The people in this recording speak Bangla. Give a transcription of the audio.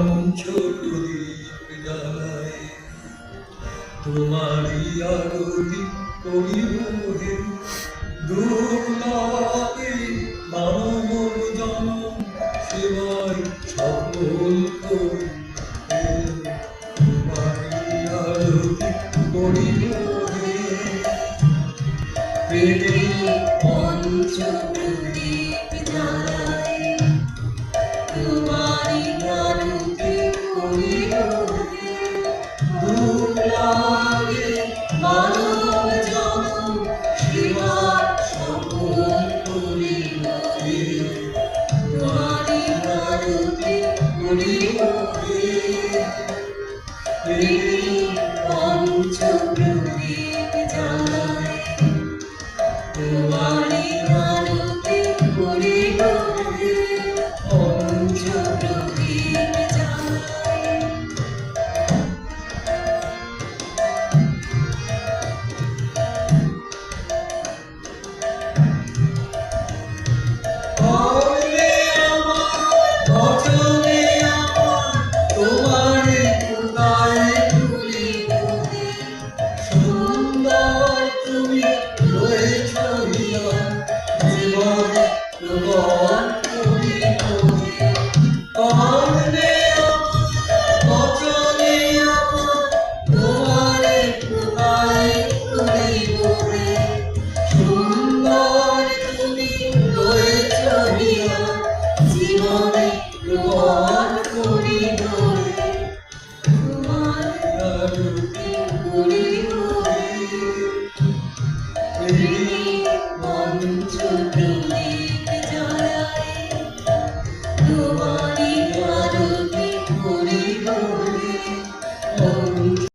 পঞ্চপ্রদীপ জ্বালায় তোমারই আরতি করিব হে দুর্লভে মানব জনম সেবায় সফল করি তোমারই আরতি করিব হে প্রেমে পঞ্চপ্রদীপ জ্বালায় তোমারই আরতি করিব হে দুর্লভে মানব জনম সেবার সফল করিব হে তোমারই আরতি করিব হে পঞ্চপ্রদীপ জ্বালায় তোমারই আরতি করিব হে পঞ্চপ্রদীপ জ্বালায় বলে আমার বচনে আমার তোমারে খোদায় তুলিব হে সুন্দর তুমি রয়েছ হিয়া জীবনে প্রবল করিব হে বলে আমার বচনে আমার তোমারে খোদায় তুলিব হে সুন্দর তুমি রয়েছ হিয়া জীবনে প্রবল করিব হে তোমার আরতি করিব হে পঞ্চপ্রদীপ জ্বালায় তোমারই আরতি করিব হে